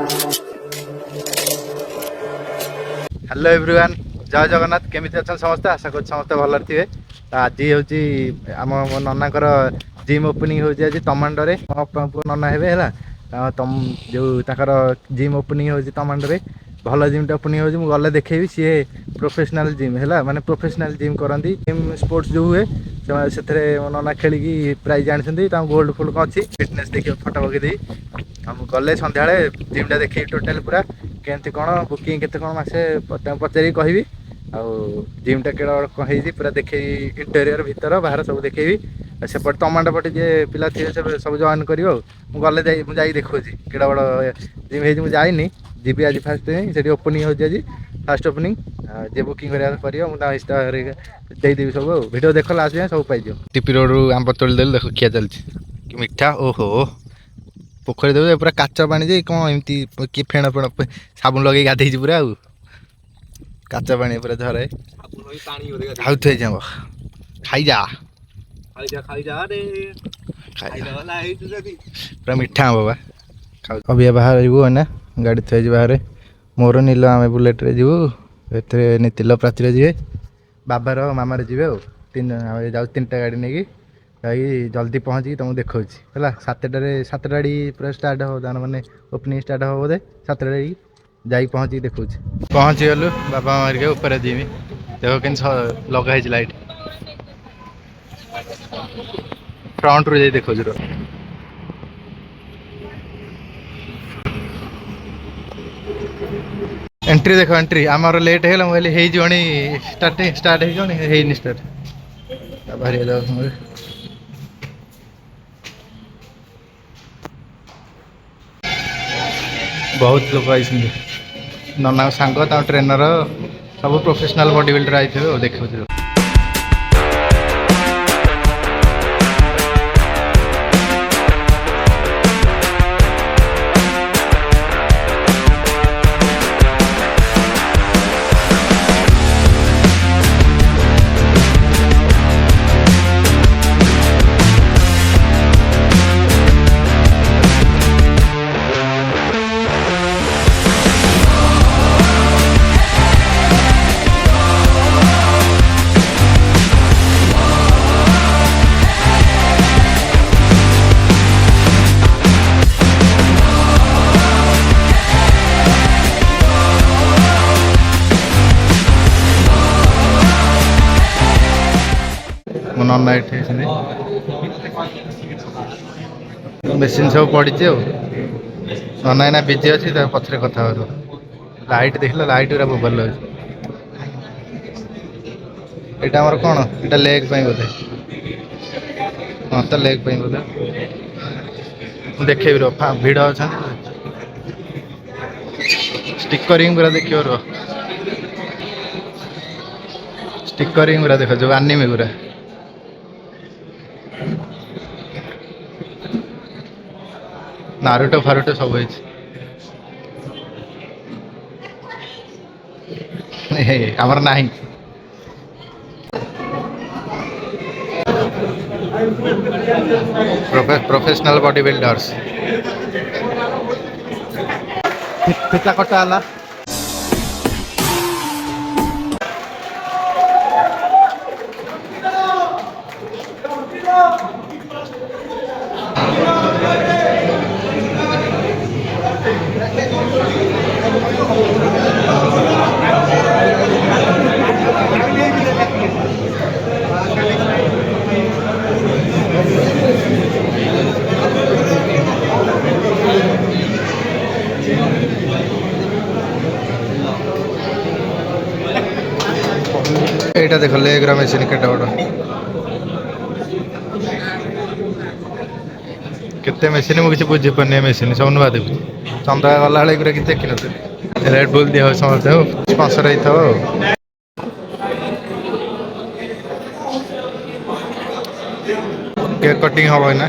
Hello everyone जय जगन्नाथ केमिति अच्छा समस्ते आशा कर समस्ते भल थे। आज हूँ आम मो ननाकर जिम ओपनिंग हो तमांडे पु नना हे तुम जो जिम ओपनिंग हो तमांडे भल जिम ओपनिंग हो गले देखेबी सी प्रोफेशनल जिम है माने प्रोफेशनल जिम करती जिम स्पोर्ट्स जो हुए से मो नना खेल प्राइज आनी गोल्ड फोल्ड कौन अच्छी फिटनेस देखिए फटो पकईदे गले सन्ध्या जिमटा देखे टोटाल पूरा केमती कौन बुकिंग केते कौन मासे पचारि कहबी जिमटा केड़ा पूरा देखे इंटेरियर भीतर बाहर सब देखेबी सेपटे तमांडा पटे जे पिला थे सब जॉइन कर गले जा देखा केड़ा बड़ जिम है जाइनी जी आज फास्ट से ओपनिंग हो फास्ट ओपनिंग जे बुकिंग कर इंस्टादेवी सब वीडियो देख लास्ट जाए सब पाई टीपी रोड आंब तोड़ देल देख किया चलती मिठा ओहो पोखरी देव पूरा काच पानी जे कौन एमती किए फेण फेण साबुन लगे गाधे पूरा काच पानी पूरा झरे खाई जा पूरा मिठा बाबा अभी बाहर जीवु ना गाड़ी थी बाहर मोर नील आम बुलेट रे जीवु नीतिल प्राची जी बाबार मामार जी तीन जाऊ 3टा गाड़ी नहीं जल्दी पहुँची तुमको देखा है 7टा पूरा स्टार्ट हो दान मैंने ओपनिंग स्टार्ट हो बोधे 7टा जा पहुँची देखा पहुँची गलु बाबा मार के ऊपर जीमी देख के लगा लाइट फ्रंट रू जा देखा एंट्री देख एंट्री आमर लेट है स्टार्ट है स्टार्ट बाहर जाओ बहुत लोग आई नना सांग ट्रेनर सब प्रोफेशनल बॉडी बिल्डर आई थे देखा नना मेसीन सब पड़ी नना एना बिजी अच्छी पचर कथा लाइट देख लाइट गुरा मोबाइल लगे यहाँ आमर कौन यहाँ लेग बोधे हाँ तो लेग बोधे देखे भिड़ अच्छा स्टिकरिंग गुरा देख स्टिकरिंग गुरा देख जो आनिमे गुरा नारुतो फारुतो सब आमर नहीं प्रोफेशनल बॉडी बिल्डर्स फिता कटा है এইটা দেখো লেগ্রা মেশিন কেটে বড় কেতে মেশিন মু কিছু বুঝি পারনি মেশিন সব নুয়া দেবি চন্দ্রা গলা হলে এগুলো কিছু দেখি নଥିଲି রেড বুল দিয়া হয় সমস্ত স্পন্সর হইথাও কেক কটিং হবে না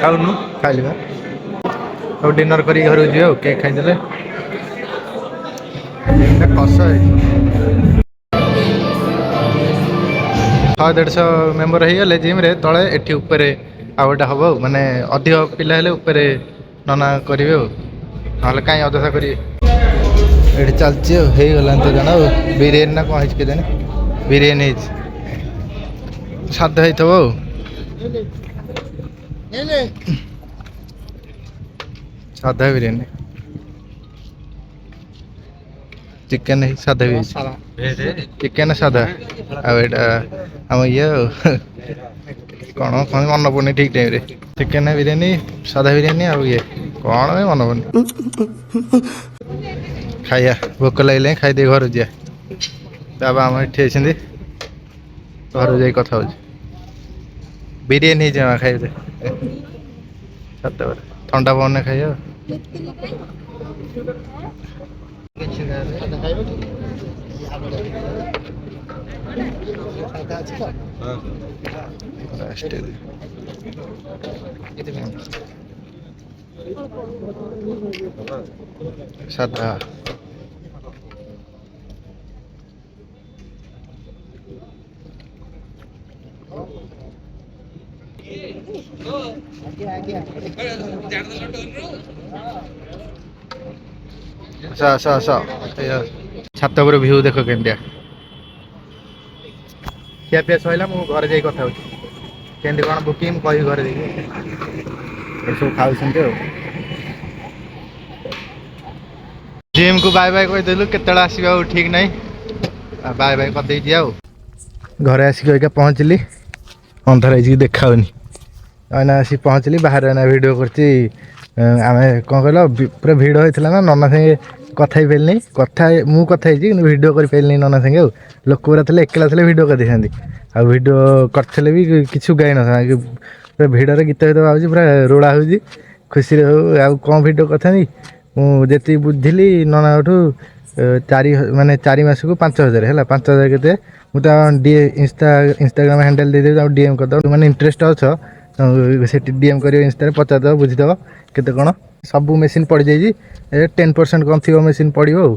खाऊनु खाइली अब डिनर करी घर जी केक खाईदे कष 150 मेम्बर हो जिम रे तले एठी ऊपर आउटा हम माने अधिक पिला हेले ऊपर नना करेंगे ना कहीं अदशा करेंगे ये चलती हो गला तो जाना बिरियानी ना कौन के जाने बिरियानी सादा हो सादा बिरियानी चिकेन नहीं सादा भी चिकेन सादा आम ये कौन कौन मन पड़े ठीक टाइम चिकेन बिरियानी सादा बिरियानी आ ये कौन मन पड़े खाइया भोक लगे खाईदे घर जा आम ये घर जा कथा हो बिरियानी जमा खाइदे ठंडा पवन खाइए सादा छात पर भ्यू देख केमिया खिया पिया सैला मु घर जाई कथा होती कौन बुकिंग कही घर सब खाऊ जिम को बाय बाय कहीदेलु केत आसवा ठीक ना बाय बाय करदे आउ घर आसिक पहुँचली अंधार देखाऊनी आना आसी पहुँचली बाहर आना वीडियो करती आम कौन कहल पूरा भिड़ होता ना नना संगे कथा ही पारे कथा मु कथा वीडियो कर पारे नना संगे लोक पूरा थे एकला थे वीडियो कर आ वीडियो करते भी किसी गाई ना पूरा भिड़े गीत गीत गाँव पूरा रोड़ा हो खुशी हो कौन वीडियो करता मुझे बुझिली नना चारि माने 4 मास को 5000 है 5000 के मुझे इंस्टाग्राम हैंडल दे डीएम करदे मैंने इंटरेस्ट अच्छ से डीएम कर इंस्टा पचारद बुझीदब केते कौन सब मेसीन पड़ जाइए 10% कम थी मेसीन पड़ो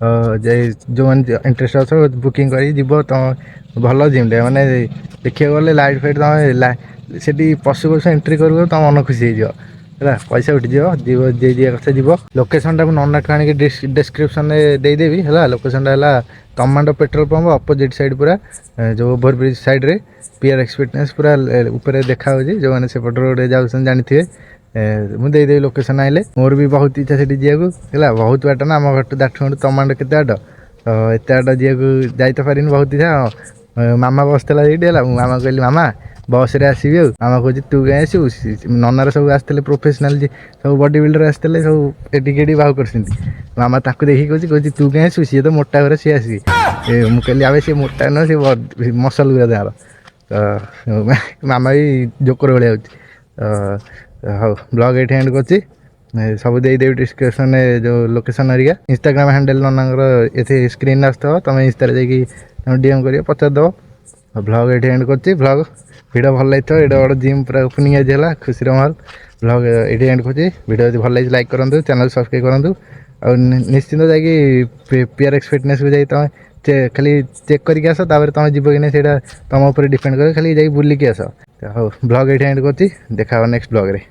जो मैंने इंटरेस्ट अच्छ बुकिंग कर तुम भल जिमटे माने देखिए गले लाइट फाइट तुम से पशु पशु एंट्री कर तुम मन खुशी है पैसा उठी जीव जी कथा जीव लोकेशन टाक नना आनी डिस्क्रिप्शन देदेवी है लोकेशन है commando petrol pump opposite side पूरा जो ओवरब्रिज साइड रे पीआरएक्स फिटनेस पूरा ऊपर देखा जो मैंने सेपट रोड जाऊँ जानते मुझे देदेवी लोकेशन आइले मोर भी बहुत इच्छा से जाए बहुत बाट ना आम घर दाठगंड कमांडो के बाट एत बाट जा तो पारे बहुत इच्छा मामा बसला है मामा कहली मामा बस रे आसबि मामा कह तू कहीं आसू ननार सब आसते प्रोफेशनाल सब बॉडी बिल्डर आसते सब एडिकेडी बाहु कर मामा ताक देखिए कह तू कहीं आसू सी तो मोटा घर सी आसबि मुझे आवे सी मोटा न सी मसल गुरा तार तो मामा भी जोकर भाई हाँ ब्लॉग ये एंड कर सब देदेवी डिस्क्रिप्शन जो लोकेशन हरिका इंस्टाग्राम हैंडल ननांगर ये स्क्रीन आसो तुम इंस्टा जाकि डीएम कर पचारद ब्लॉग ये एंड कर ब्लॉग भिड भल लगे ये बड़ जिम पूरा ओपनिंग आज है खुशी माहौल ब्लॉग ये एंड कर भिड जो भल लगे लाइक करूँ चैनल सब्सक्राइब करूँ और निश्चिंत जाकि पीआरएक्स फिटनेस को जाए तुम खाली चेक करके आस तुम जीव कि नहीं तुम उपर डिपेंड कर खाली जा बुलिकी आस हाँ ब्लॉग ये एंड कर देखा नेक्स्ट ब्लॉग रे।